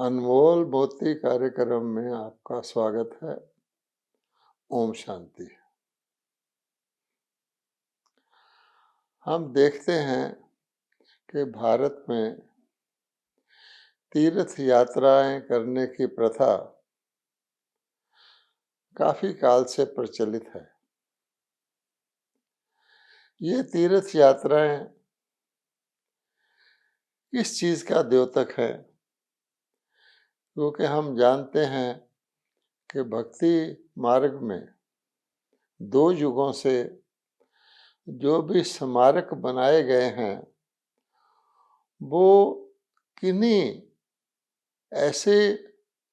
अनमोल मोती कार्यक्रम में आपका स्वागत है। ओम शांति। हम देखते हैं कि भारत में तीर्थ यात्राएं करने की प्रथा काफी काल से प्रचलित है। ये तीर्थ यात्राएं किस चीज का द्योतक है? क्योंकि हम जानते हैं कि भक्ति मार्ग में 2 युगों से जो भी स्मारक बनाए गए हैं वो किन्हीं ऐसे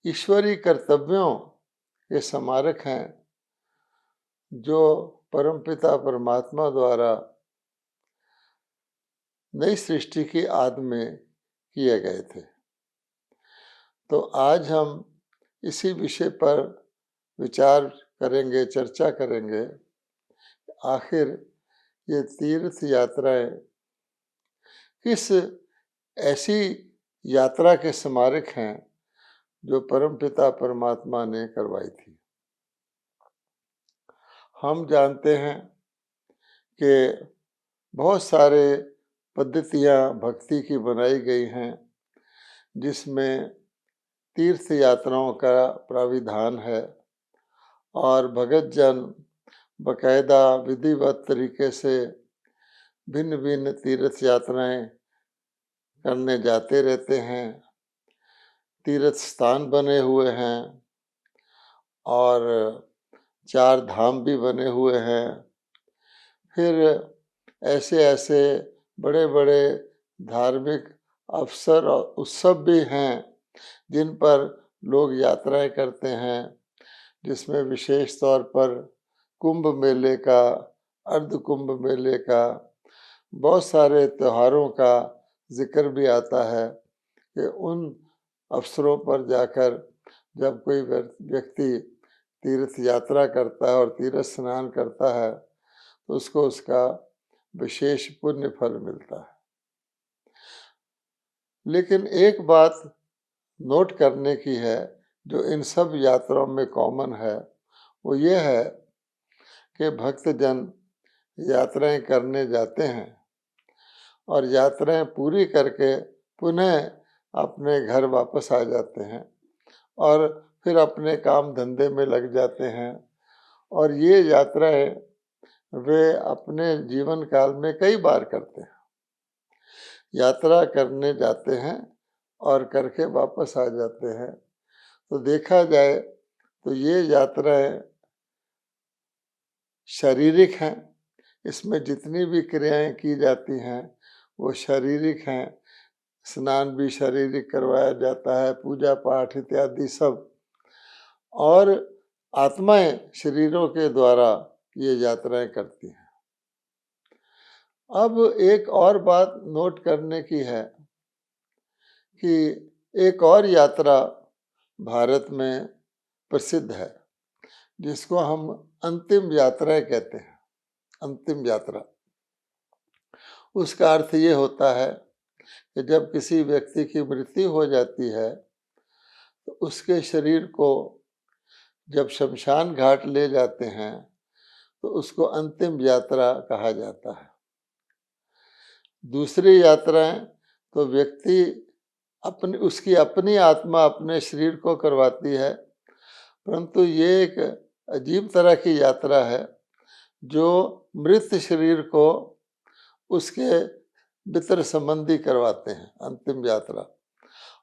ईश्वरीय कर्तव्यों के स्मारक हैं जो परमपिता परमात्मा द्वारा नई सृष्टि की आदि में किए गए थे। तो आज हम इसी विषय पर विचार करेंगे, चर्चा करेंगे। आखिर ये तीर्थ यात्राएं किस ऐसी यात्रा के स्मारक हैं जो परमपिता परमात्मा ने करवाई थी। हम जानते हैं कि बहुत सारे पद्धतियां भक्ति की बनाई गई हैं जिसमें तीर्थ यात्राओं का प्राविधान है और भगत जन बकायदा विधिवत तरीके से भिन्न भिन्न तीर्थ यात्राएं करने जाते रहते हैं। तीर्थ स्थान बने हुए हैं और 4 धाम भी बने हुए हैं। फिर ऐसे ऐसे बड़े बड़े धार्मिक अवसर और उत्सव भी हैं जिन पर लोग यात्राएं करते हैं, जिसमें विशेष तौर पर कुंभ मेले का, अर्ध कुंभ मेले का, बहुत सारे त्योहारों का जिक्र भी आता है कि उन अवसरों पर जाकर जब कोई व्यक्ति तीर्थ यात्रा करता है और तीर्थ स्नान करता है तो उसको उसका विशेष पुण्य फल मिलता है। लेकिन एक बात नोट करने की है जो इन सब यात्राओं में कॉमन है, वो ये है कि भक्तजन यात्राएं करने जाते हैं और यात्राएं पूरी करके पुनः अपने घर वापस आ जाते हैं और फिर अपने काम धंधे में लग जाते हैं। और ये यात्राएं वे अपने जीवन काल में कई बार करते हैं। यात्रा करने जाते हैं और करके वापस आ जाते हैं। तो देखा जाए तो ये यात्राएं शारीरिक हैं। इसमें जितनी भी क्रियाएं की जाती हैं वो शारीरिक हैं। स्नान भी शारीरिक करवाया जाता है, पूजा पाठ इत्यादि सब, और आत्माएं शरीरों के द्वारा ये यात्राएं करती हैं। अब एक और बात नोट करने की है कि एक और यात्रा भारत में प्रसिद्ध है जिसको हम अंतिम यात्रा कहते हैं। अंतिम यात्रा, उसका अर्थ ये होता है कि जब किसी व्यक्ति की मृत्यु हो जाती है तो उसके शरीर को जब शमशान घाट ले जाते हैं तो उसको अंतिम यात्रा कहा जाता है। दूसरी यात्राएं तो व्यक्ति उसकी अपनी आत्मा अपने शरीर को करवाती है, परंतु ये एक अजीब तरह की यात्रा है जो मृत शरीर को उसके मित्र संबंधी करवाते हैं, अंतिम यात्रा।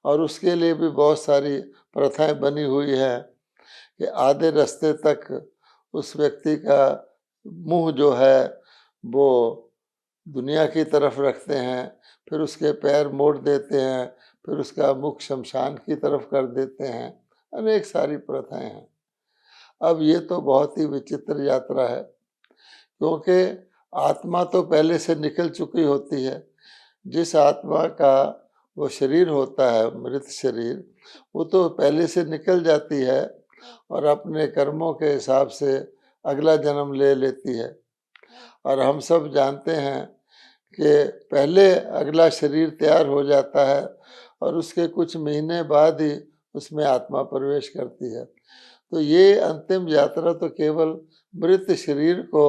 और उसके लिए भी बहुत सारी प्रथाएं बनी हुई है कि आधे रास्ते तक उस व्यक्ति का मुंह जो है वो दुनिया की तरफ रखते हैं, फिर उसके पैर मोड़ देते हैं, फिर उसका मुख शमशान की तरफ कर देते हैं। अनेक सारी प्रथाएं हैं। अब ये तो बहुत ही विचित्र यात्रा है क्योंकि आत्मा तो पहले से निकल चुकी होती है। जिस आत्मा का वो शरीर होता है, मृत शरीर, वो तो पहले से निकल जाती है और अपने कर्मों के हिसाब से अगला जन्म ले लेती है। और हम सब जानते हैं कि पहले अगला शरीर तैयार हो जाता है और उसके कुछ महीने बाद ही उसमें आत्मा प्रवेश करती है। तो ये अंतिम यात्रा तो केवल मृत शरीर को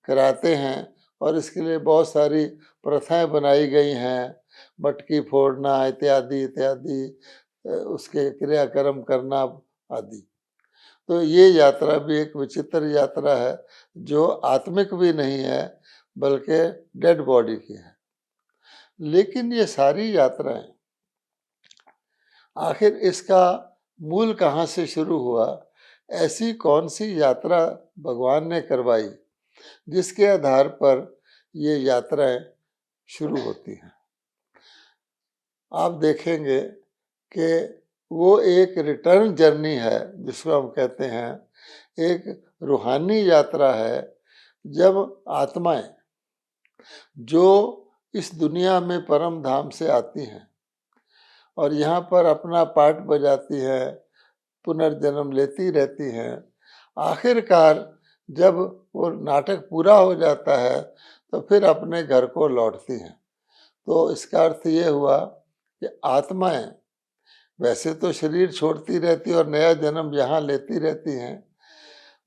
कराते हैं और इसके लिए बहुत सारी प्रथाएं बनाई गई हैं, मटकी फोड़ना इत्यादि इत्यादि, उसके क्रियाक्रम करना आदि। तो ये यात्रा भी एक विचित्र यात्रा है जो आत्मिक भी नहीं है बल्कि डेड बॉडी की है। लेकिन ये सारी यात्राएं आखिर इसका मूल कहाँ से शुरू हुआ? ऐसी कौन सी यात्रा भगवान ने करवाई जिसके आधार पर ये यात्राएं शुरू होती हैं? आप देखेंगे कि वो एक रिटर्न जर्नी है जिसको हम कहते हैं, एक रूहानी यात्रा है, जब आत्माएं जो इस दुनिया में परम धाम से आती हैं और यहाँ पर अपना पार्ट बजाती है, पुनर्जन्म लेती रहती हैं, आखिरकार जब वो नाटक पूरा हो जाता है तो फिर अपने घर को लौटती हैं। तो इसका अर्थ ये हुआ कि आत्माएं वैसे तो शरीर छोड़ती रहती और नया जन्म यहाँ लेती रहती हैं,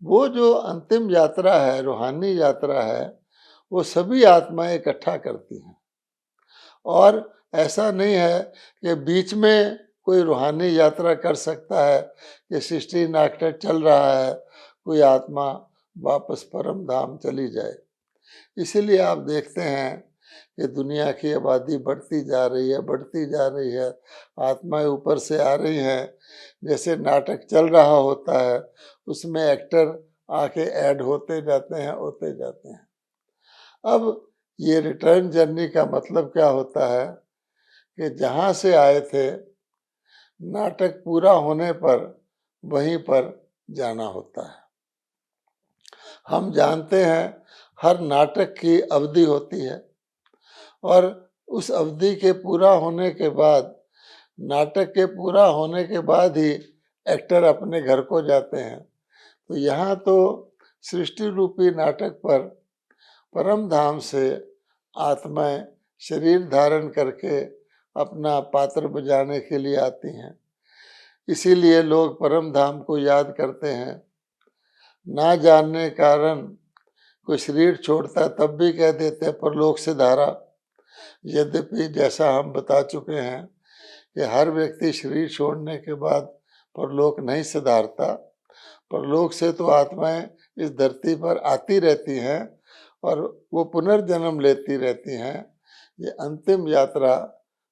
वो जो अंतिम यात्रा है, रूहानी यात्रा है, वो सभी आत्माएं इकट्ठा करती हैं। और ऐसा नहीं है कि बीच में कोई रूहानी यात्रा कर सकता है कि सृष्टि नाटक चल रहा है, कोई आत्मा वापस परम धाम चली जाए। इसीलिए आप देखते हैं कि दुनिया की आबादी बढ़ती जा रही है, बढ़ती जा रही है, आत्माएं ऊपर से आ रही हैं। जैसे नाटक चल रहा होता है उसमें एक्टर आके ऐड होते जाते हैं, होते जाते हैं। अब ये रिटर्न जर्नी का मतलब क्या होता है कि जहाँ से आए थे नाटक पूरा होने पर वहीं पर जाना होता है। हम जानते हैं हर नाटक की अवधि होती है और उस अवधि के पूरा होने के बाद, नाटक के पूरा होने के बाद ही एक्टर अपने घर को जाते हैं। तो यहाँ तो सृष्टि रूपी नाटक पर परम धाम से आत्माएं शरीर धारण करके अपना पात्र बजाने के लिए आती हैं। इसीलिए लोग परम धाम को याद करते हैं। ना जानने कारण कोई शरीर छोड़ता तब भी कह देते हैं परलोक से धारा। यद्यपि जैसा हम बता चुके हैं कि हर व्यक्ति शरीर छोड़ने के बाद परलोक नहीं सुधारता। परलोक से तो आत्माएं इस धरती पर आती रहती हैं और वो पुनर्जन्म लेती रहती हैं। ये अंतिम यात्रा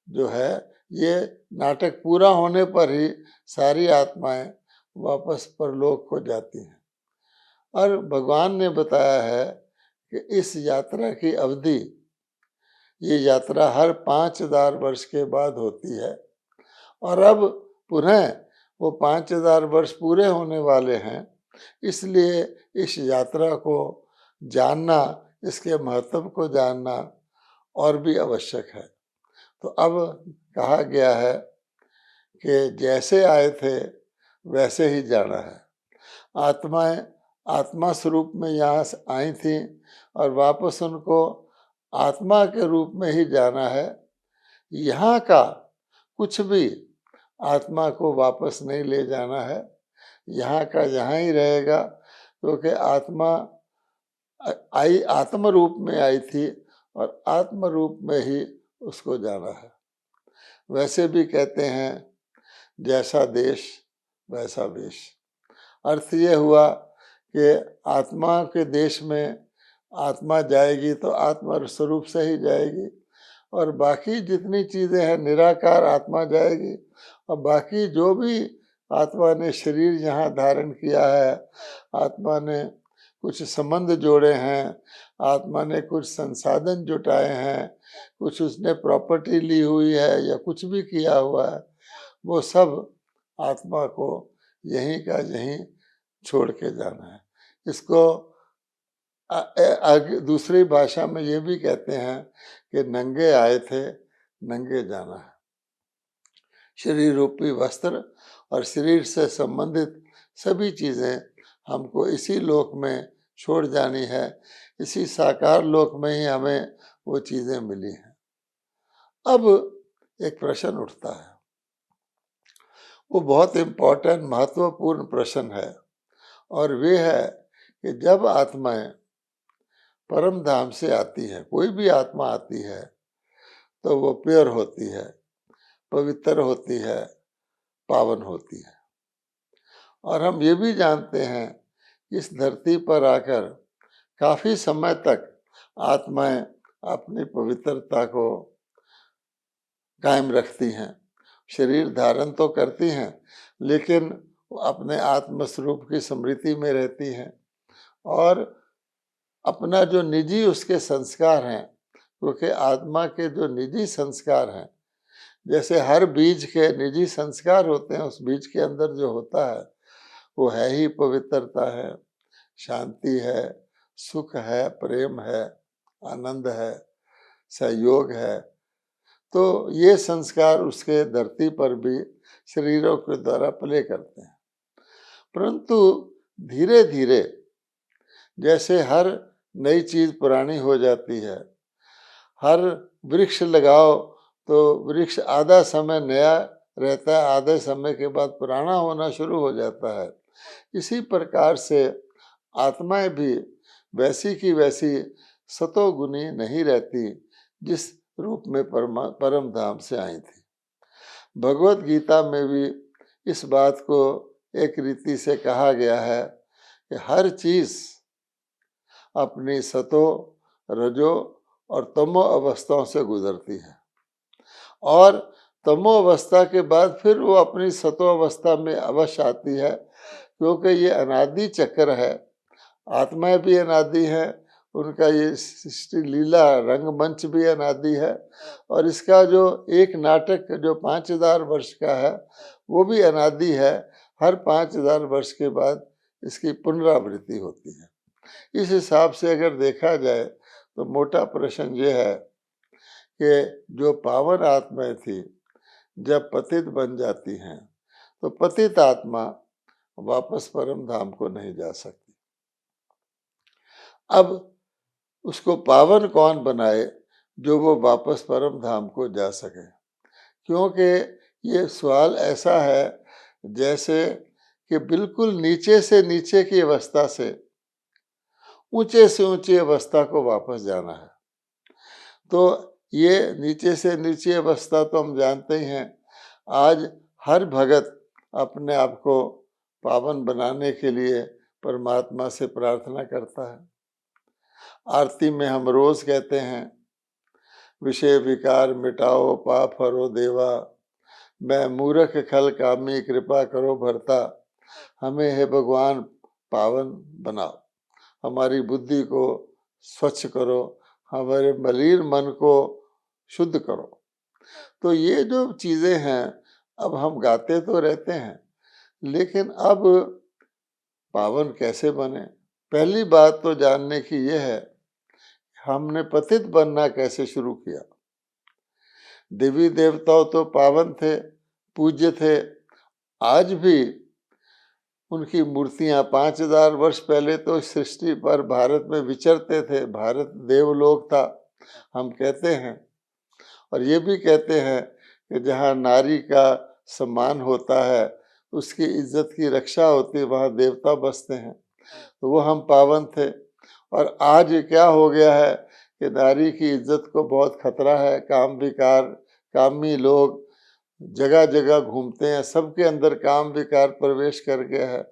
जो है, ये नाटक पूरा होने पर ही सारी आत्माएं वापस परलोक को जाती हैं। और भगवान ने बताया है कि इस यात्रा की अवधि, ये यात्रा हर 5000 वर्ष के बाद होती है और अब पुनः वो 5000 वर्ष पूरे होने वाले हैं। इसलिए इस यात्रा को जानना, इसके महत्व को जानना और भी आवश्यक है। तो अब कहा गया है कि जैसे आए थे वैसे ही जाना है। आत्माएं आत्मा स्वरूप में यहाँ आई थी और वापस उनको आत्मा के रूप में ही जाना है। यहाँ का कुछ भी आत्मा को वापस नहीं ले जाना है, यहाँ का यहाँ ही रहेगा, क्योंकि आत्मा आई आत्म रूप में आई थी और आत्म रूप में ही उसको जाना है। वैसे भी कहते हैं जैसा देश वैसा वेश। अर्थ ये हुआ कि आत्मा के देश में आत्मा जाएगी तो आत्मा स्वरूप से ही जाएगी और बाकी जितनी चीज़ें हैं निराकार आत्मा जाएगी। और बाकी जो भी आत्मा ने शरीर यहाँ धारण किया है, आत्मा ने कुछ संबंध जोड़े हैं, आत्मा ने कुछ संसाधन जुटाए हैं, कुछ उसने प्रॉपर्टी ली हुई है या कुछ भी किया हुआ है, वो सब आत्मा को यहीं का यहीं छोड़ के जाना है। इसको आगे दूसरी भाषा में ये भी कहते हैं कि नंगे आए थे नंगे जाना है। शरीर रूपी वस्त्र और शरीर से संबंधित सभी चीज़ें हमको इसी लोक में छोड़ जानी है। इसी साकार लोक में ही हमें वो चीज़ें मिली हैं। अब एक प्रश्न उठता है वो बहुत इम्पोर्टेंट महत्वपूर्ण प्रश्न है, और वे है कि जब आत्माएं परम धाम से आती है, कोई भी आत्मा आती है, तो वो प्योर होती है, पवित्र होती है, पावन होती है। और हम ये भी जानते हैं कि इस धरती पर आकर काफी समय तक आत्माएं अपनी पवित्रता को कायम रखती हैं। शरीर धारण तो करती हैं, लेकिन अपने आत्म स्वरूप की स्मृति में रहती हैं, और अपना जो निजी उसके संस्कार हैं, क्योंकि आत्मा के जो निजी संस्कार हैं, जैसे हर बीज के निजी संस्कार होते हैं, उस बीज के अंदर जो होता है वो है ही पवित्रता है, शांति है, सुख है, प्रेम है, आनंद है, सहयोग है। तो ये संस्कार उसके धरती पर भी शरीरों के द्वारा प्ले करते हैं। परंतु धीरे धीरे जैसे हर नई चीज पुरानी हो जाती है, हर वृक्ष लगाओ तो वृक्ष आधा समय नया रहता है, आधे समय के बाद पुराना होना शुरू हो जाता है। इसी प्रकार से आत्माएं भी वैसी की वैसी सतोगुनी नहीं रहती जिस रूप में परम धाम से आई थी। भगवत गीता में भी इस बात को एक रीति से कहा गया है कि हर चीज अपनी सतो, रजो और तमो अवस्थाओं से गुजरती है, और तमो अवस्था के बाद फिर वो अपनी सतो अवस्था में अवश्य आती है, क्योंकि ये अनादि चक्र है। आत्माएं भी अनादि है, उनका ये सृष्टि लीला रंगमंच भी अनादि है, और इसका जो एक नाटक जो 5000 वर्ष का है वो भी अनादि है। हर 5000 वर्ष के बाद इसकी पुनरावृत्ति होती है। इस हिसाब से अगर देखा जाए तो मोटा प्रश्न ये है कि जो पावन आत्माएं थी जब पतित बन जाती हैं, तो पतित आत्मा वापस परम धाम को नहीं जा सकती। अब उसको पावन कौन बनाए जो वो वापस परम धाम को जा सके? क्योंकि ये सवाल ऐसा है जैसे कि बिल्कुल नीचे से नीचे की अवस्था से ऊंचे से ऊंची अवस्था को वापस जाना है। तो ये नीचे से नीचे अवस्था तो हम जानते ही हैं। आज हर भगत अपने आप को पावन बनाने के लिए परमात्मा से प्रार्थना करता है। आरती में हम रोज कहते हैं, विषय विकार मिटाओ पाप हरो देवा, मैं मूर्ख खल कामी कृपा करो भरता, हमें हे भगवान पावन बनाओ, हमारी बुद्धि को स्वच्छ करो, हमारे मलिन मन को शुद्ध करो। तो ये जो चीजें हैं, अब हम गाते तो रहते हैं, लेकिन अब पावन कैसे बने? पहली बात तो जानने की यह है, हमने पतित बनना कैसे शुरू किया? देवी देवताओं तो पावन थे, पूज्य थे, आज भी उनकी मूर्तियां 5000 वर्ष पहले तो सृष्टि पर भारत में विचरते थे। भारत देवलोक था हम कहते हैं, और ये भी कहते हैं कि जहाँ नारी का सम्मान होता है, उसकी इज्जत की रक्षा होती है, वहाँ देवता बसते हैं। तो वो हम पावन थे। और आज क्या हो गया है कि नारी की इज्जत को बहुत खतरा है। काम विकार, कामी लोग जगह जगह घूमते हैं, सबके अंदर काम विकार प्रवेश कर गया है।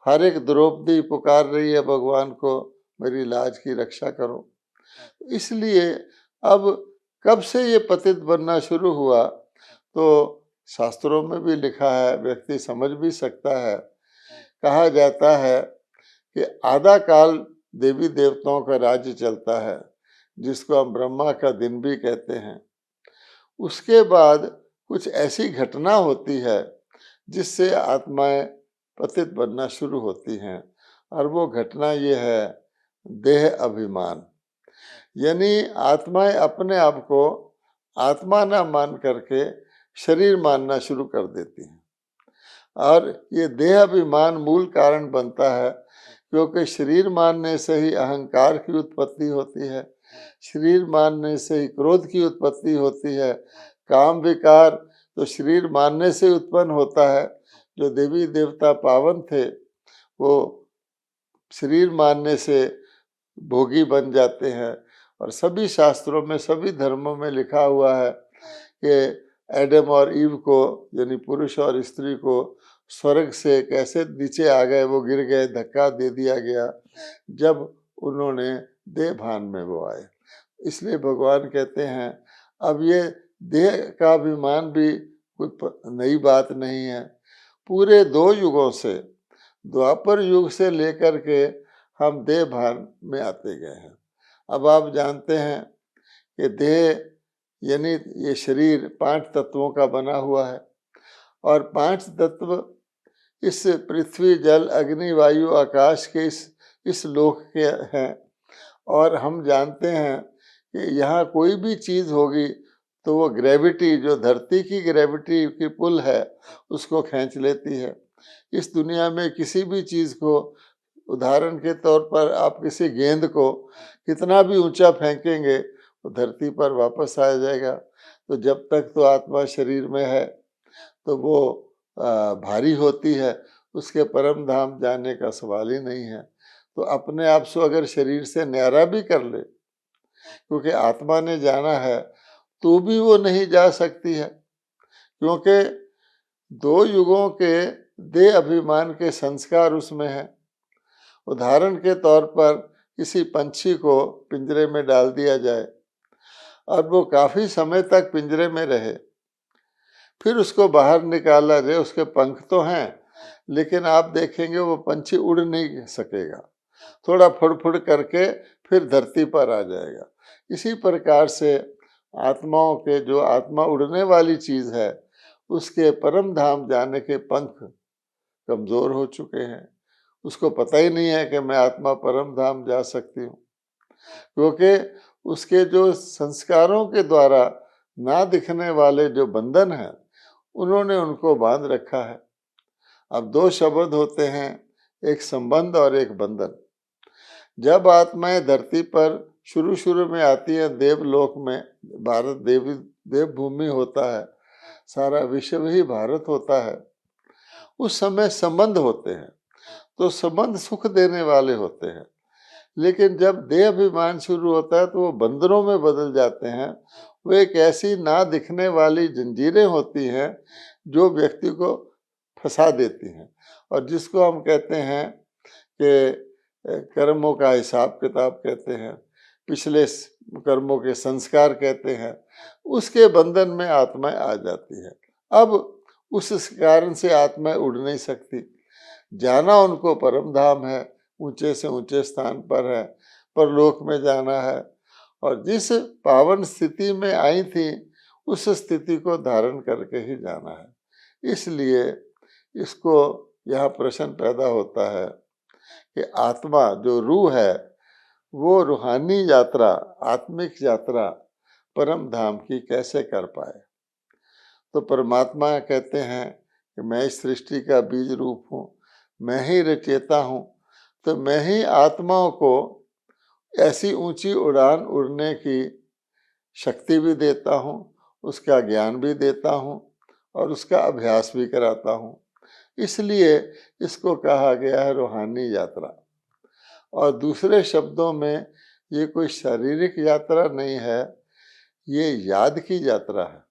हर एक द्रौपदी पुकार रही है भगवान को, मेरी लाज की रक्षा करो। इसलिए अब कब से ये पतित बनना शुरू हुआ, तो शास्त्रों में भी लिखा है, व्यक्ति समझ भी सकता है। कहा जाता है कि आधा काल देवी देवताओं का राज्य चलता है, जिसको हम ब्रह्मा का दिन भी कहते हैं। उसके बाद कुछ ऐसी घटना होती है जिससे आत्माएं पतित बनना शुरू होती हैं, और वो घटना ये है देह अभिमान। यानी आत्माएं अपने आप को आत्मा ना मान करके शरीर मानना शुरू कर देती हैं, और ये देह अभिमान मूल कारण बनता है, क्योंकि शरीर मानने से ही अहंकार की उत्पत्ति होती है, शरीर मानने से ही क्रोध की उत्पत्ति होती है, काम विकार, तो शरीर मानने से उत्पन्न होता है। जो देवी देवता पावन थे वो शरीर मानने से भोगी बन जाते हैं। और सभी शास्त्रों में, सभी धर्मों में लिखा हुआ है कि एडम और ईव को, यानी पुरुष और स्त्री को, स्वर्ग से कैसे नीचे आ गए, वो गिर गए, धक्का दे दिया गया जब उन्होंने देह भान में वो आए। इसलिए भगवान कहते हैं अब ये देह का अभिमान भी कोई नई बात नहीं है। पूरे 2 युगों से, द्वापर युग से लेकर के हम देह भान में आते गए हैं। अब आप जानते हैं कि देह यानी ये शरीर 5 तत्वों का बना हुआ है, और 5 तत्व इस पृथ्वी, जल, अग्नि, वायु, आकाश के इस लोक के हैं। और हम जानते हैं कि यहाँ कोई भी चीज़ होगी तो वो ग्रेविटी, जो धरती की ग्रेविटी की पुल है, उसको खींच लेती है। इस दुनिया में किसी भी चीज़ को, उदाहरण के तौर पर आप किसी गेंद को कितना भी ऊंचा फेंकेंगे तो धरती पर वापस आ जाएगा। तो जब तक तो आत्मा शरीर में है तो वो भारी होती है, उसके परम धाम जाने का सवाल ही नहीं है। तो अपने आप से अगर शरीर से न्यारा भी कर ले, क्योंकि आत्मा ने जाना है, तो भी वो नहीं जा सकती है, क्योंकि 2 युगों के देह अभिमान के संस्कार उसमें हैं। उदाहरण के तौर पर किसी पंछी को पिंजरे में डाल दिया जाए और वो काफी समय तक पिंजरे में रहे, फिर उसको बाहर निकाला जाए, उसके पंख तो हैं लेकिन आप देखेंगे वो पंछी उड़ नहीं सकेगा, थोड़ा फुड़फुड़ करके फिर धरती पर आ जाएगा। इसी प्रकार से आत्माओं के, जो आत्मा उड़ने वाली चीज है, उसके परम धाम जाने के पंख कमजोर हो चुके हैं। उसको पता ही नहीं है कि मैं आत्मा परम धाम जा सकती हूँ, क्योंकि उसके जो संस्कारों के द्वारा ना दिखने वाले जो बंधन हैं, उन्होंने उनको बांध रखा है। अब 2 शब्द होते हैं, एक संबंध और एक बंधन। जब आत्माएं धरती पर शुरू में आती है, देवलोक में, भारत देवभूमि होता है, सारा विश्व ही भारत होता है, उस समय संबंध होते हैं, तो संबंध सुख देने वाले होते हैं। लेकिन जब देह अभिमान शुरू होता है तो वो बंधनों में बदल जाते हैं। वो एक ऐसी ना दिखने वाली जंजीरें होती हैं जो व्यक्ति को फंसा देती हैं, और जिसको हम कहते हैं कि कर्मों का हिसाब किताब कहते हैं, पिछले कर्मों के संस्कार कहते हैं, उसके बंधन में आत्माएं आ जाती है। अब उस कारण से आत्माएं उड़ नहीं सकती। जाना उनको परम धाम है, ऊंचे से ऊंचे स्थान पर है, परलोक में जाना है, और जिस पावन स्थिति में आई थी उस स्थिति को धारण करके ही जाना है। इसलिए इसको यहाँ प्रश्न पैदा होता है कि आत्मा जो रूह है, वो रूहानी यात्रा, आत्मिक यात्रा परम धाम की कैसे कर पाए। तो परमात्मा कहते हैं कि मैं इस सृष्टि का बीज रूप हूँ, मैं ही रचयिता हूँ, तो मैं ही आत्माओं को ऐसी ऊंची उड़ान उड़ने की शक्ति भी देता हूँ, उसका ज्ञान भी देता हूँ और उसका अभ्यास भी कराता हूँ। इसलिए इसको कहा गया है रूहानी यात्रा। और दूसरे शब्दों में ये कोई शारीरिक यात्रा नहीं है, ये याद की यात्रा है।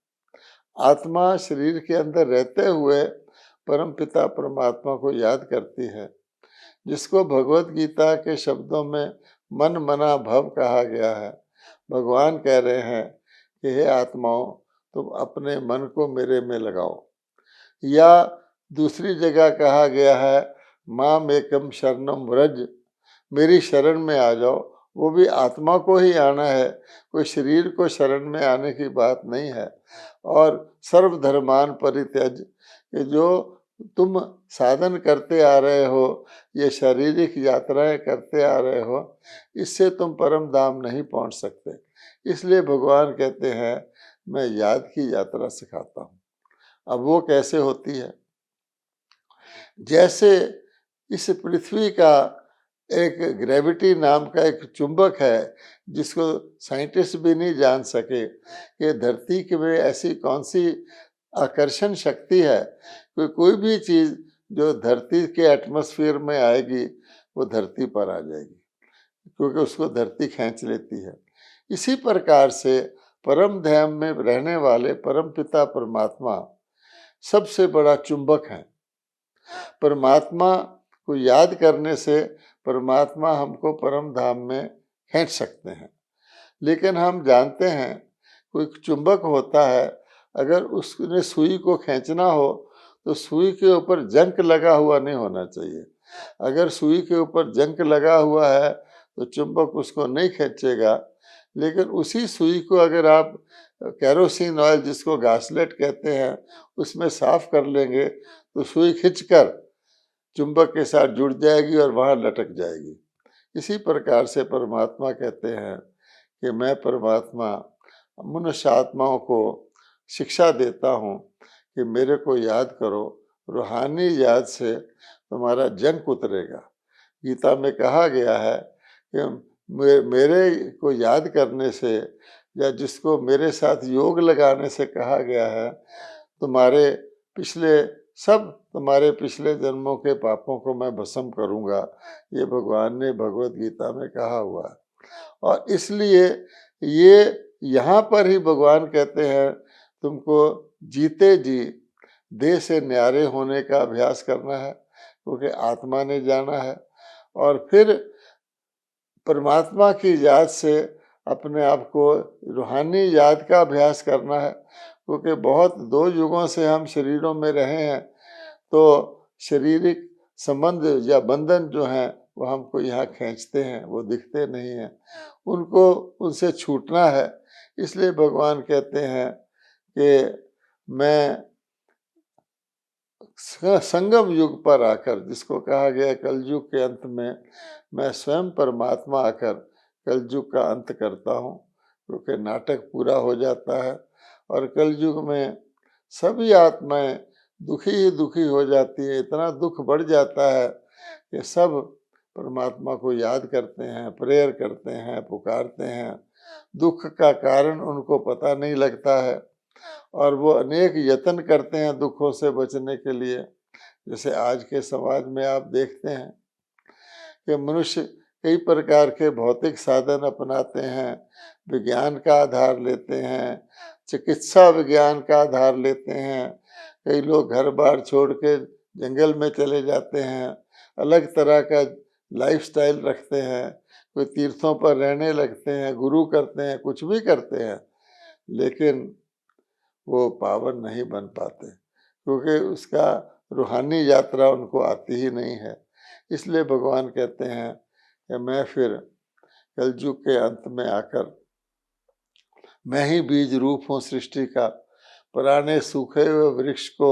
आत्मा शरीर के अंदर रहते हुए परम पिता परमात्मा को याद करती है, जिसको भगवत गीता के शब्दों में मन मना भव कहा गया है। भगवान कह रहे हैं कि हे आत्माओं, तुम अपने मन को मेरे में लगाओ। या दूसरी जगह कहा गया है माम एकम शरणम व्रज, मेरी शरण में आ जाओ। वो भी आत्मा को ही आना है, कोई शरीर को शरण में आने की बात नहीं है। और सर्वधर्मान परित्यज, कि जो तुम साधन करते आ रहे हो, ये शारीरिक यात्राएं करते आ रहे हो, इससे तुम परम धाम नहीं पहुंच सकते। इसलिए भगवान कहते हैं मैं याद की यात्रा सिखाता हूँ। अब वो कैसे होती है? जैसे इस पृथ्वी का एक ग्रेविटी नाम का एक चुंबक है, जिसको साइंटिस्ट भी नहीं जान सके कि धरती के में ऐसी कौन सी आकर्षण शक्ति है। कोई भी चीज जो धरती के एटमॉस्फेयर में आएगी वो धरती पर आ जाएगी, क्योंकि उसको धरती खींच लेती है। इसी प्रकार से परम धाम में रहने वाले परम पिता परमात्मा सबसे बड़ा चुंबक है। परमात्मा को याद करने से परमात्मा हमको परम धाम में खींच सकते हैं। लेकिन हम जानते हैं कोई चुंबक होता है, अगर उसने सुई को खींचना हो तो सुई के ऊपर जंक लगा हुआ नहीं होना चाहिए। अगर सुई के ऊपर जंक लगा हुआ है तो चुंबक उसको नहीं खींचेगा। लेकिन उसी सुई को अगर आप केरोसिन ऑयल, जिसको घासलेट कहते हैं, उसमें साफ कर लेंगे तो सुई खींचकर चुंबक के साथ जुड़ जाएगी और वहां लटक जाएगी। इसी प्रकार से परमात्मा कहते हैं कि मैं परमात्मा मनुष्य आत्माओं को शिक्षा देता हूँ कि मेरे को याद करो, रूहानी याद से तुम्हारा जंक उतरेगा। गीता में कहा गया है कि मेरे को याद करने से, या जिसको मेरे साथ योग लगाने से कहा गया है, तुम्हारे पिछले जन्मों के पापों को मैं भस्म करूंगा। ये भगवान ने भगवत गीता में कहा हुआ है। और इसलिए ये यहाँ पर ही भगवान कहते हैं तुमको जीते जी देह से न्यारे होने का अभ्यास करना है, क्योंकि आत्मा ने जाना है। और फिर परमात्मा की याद से अपने आप को रूहानी याद का अभ्यास करना है, क्योंकि बहुत 2 युगों से हम शरीरों में रहे हैं, तो शारीरिक संबंध या बंधन जो हैं वो हमको यहाँ खींचते हैं, वो दिखते नहीं हैं, उनसे छूटना है। इसलिए भगवान कहते हैं कि मैं संगम युग पर आकर, जिसको कहा गया कलयुग के अंत में, मैं स्वयं परमात्मा आकर कलयुग का अंत करता हूँ, क्योंकि नाटक पूरा हो जाता है और कलयुग में सभी आत्माएं दुखी ही दुखी हो जाती है। इतना दुख बढ़ जाता है कि सब परमात्मा को याद करते हैं, प्रेयर करते हैं, पुकारते हैं। दुख का कारण उनको पता नहीं लगता है और वो अनेक यत्न करते हैं दुखों से बचने के लिए। जैसे आज के समाज में आप देखते हैं कि मनुष्य कई प्रकार के भौतिक साधन अपनाते हैं, विज्ञान का आधार लेते हैं, चिकित्सा विज्ञान का आधार लेते हैं। कई लोग घर बार छोड़ के जंगल में चले जाते हैं, अलग तरह का लाइफस्टाइल रखते हैं, कोई तीर्थों पर रहने लगते हैं, गुरु करते हैं, कुछ भी करते हैं, लेकिन वो पावन नहीं बन पाते, क्योंकि उसका रूहानी यात्रा उनको आती ही नहीं है। इसलिए भगवान कहते हैं कि मैं फिर कलयुग के अंत में आकर, मैं ही बीज रूप हूँ सृष्टि का। पुराने सूखे हुए वृक्ष को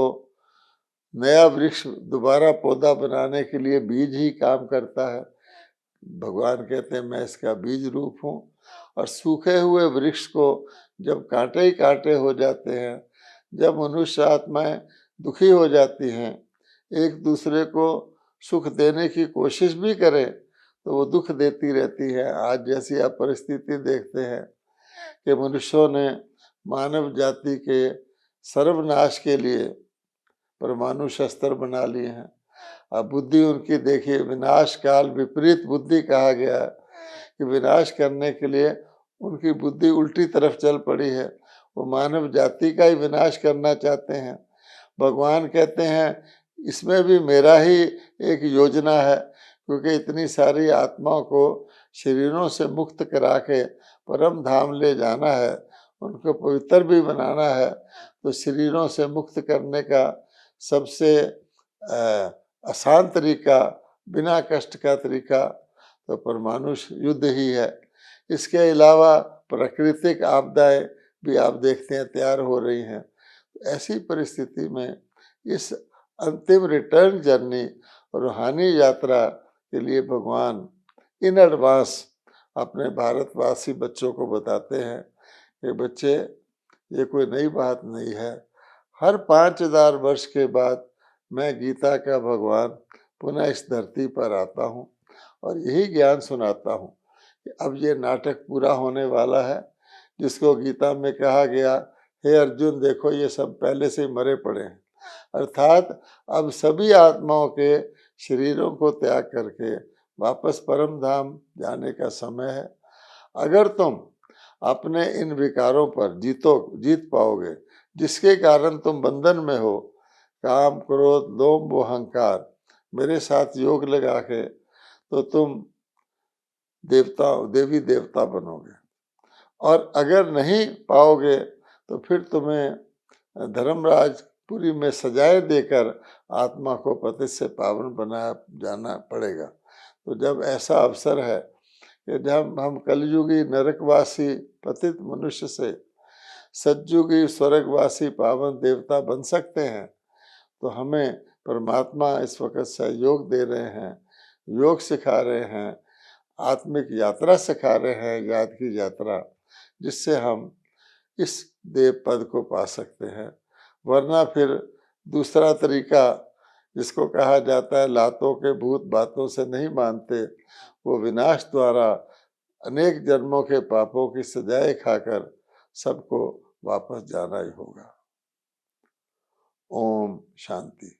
नया वृक्ष दोबारा पौधा बनाने के लिए बीज ही काम करता है। भगवान कहते हैं मैं इसका बीज रूप हूँ। और सूखे हुए वृक्ष को जब कांटे ही कांटे हो जाते हैं, जब मनुष्य आत्माएं दुखी हो जाती हैं, एक दूसरे को सुख देने की कोशिश भी करें तो वो दुख देती रहती है। आज जैसी आप परिस्थिति देखते हैं कि मनुष्यों ने मानव जाति के सर्वनाश के लिए परमाणु शस्त्र बना लिए हैं। अब बुद्धि उनकी देखिए, विनाश काल विपरीत बुद्धि कहा गया है कि विनाश करने के लिए उनकी बुद्धि उल्टी तरफ चल पड़ी है। वो मानव जाति का ही विनाश करना चाहते हैं। भगवान कहते हैं इसमें भी मेरा ही एक योजना है, क्योंकि इतनी सारी आत्माओं को शरीरों से मुक्त करा के परम धाम ले जाना है, उनको पवित्र भी बनाना है। तो शरीरों से मुक्त करने का सबसे आसान तरीका, बिना कष्ट का तरीका तो परमाणु युद्ध ही है। इसके अलावा प्राकृतिक आपदाएं भी आप देखते हैं तैयार हो रही हैं। ऐसी परिस्थिति में इस अंतिम रिटर्न जर्नी, रूहानी यात्रा के लिए भगवान इन एडवांस अपने भारतवासी बच्चों को बताते हैं कि बच्चे, ये कोई नई बात नहीं है। हर 5000 वर्ष के बाद मैं गीता का भगवान पुनः इस धरती पर आता हूँ और यही ज्ञान सुनाता हूँ कि अब ये नाटक पूरा होने वाला है, जिसको गीता में कहा गया हे अर्जुन देखो ये सब पहले से ही मरे पड़े हैं। अर्थात अब सभी आत्माओं के शरीरों को त्याग करके वापस परम धाम जाने का समय है। अगर तुम अपने इन विकारों पर जीत पाओगे जिसके कारण तुम बंधन में हो, काम क्रोध लोभ व अहंकार, मेरे साथ योग लगा के तो तुम देवी देवता बनोगे। और अगर नहीं पाओगे तो फिर तुम्हें धर्मराजपुरी में सजाएं देकर आत्मा को पतित से पावन बनाया जाना पड़ेगा। तो जब ऐसा अवसर है कि जब हम कलयुगी नरकवासी पतित मनुष्य से सतयुगी स्वर्गवासी पावन देवता बन सकते हैं, तो हमें परमात्मा इस वक्त सहयोग दे रहे हैं, योग सिखा रहे हैं, आत्मिक यात्रा सिखा रहे हैं, याद की यात्रा, जिससे हम इस देव पद को पा सकते हैं। वरना फिर दूसरा तरीका जिसको कहा जाता है लातों के भूत बातों से नहीं मानते, वो विनाश द्वारा अनेक जन्मों के पापों की सजाएं खाकर सबको वापस जाना ही होगा। ओम शांति।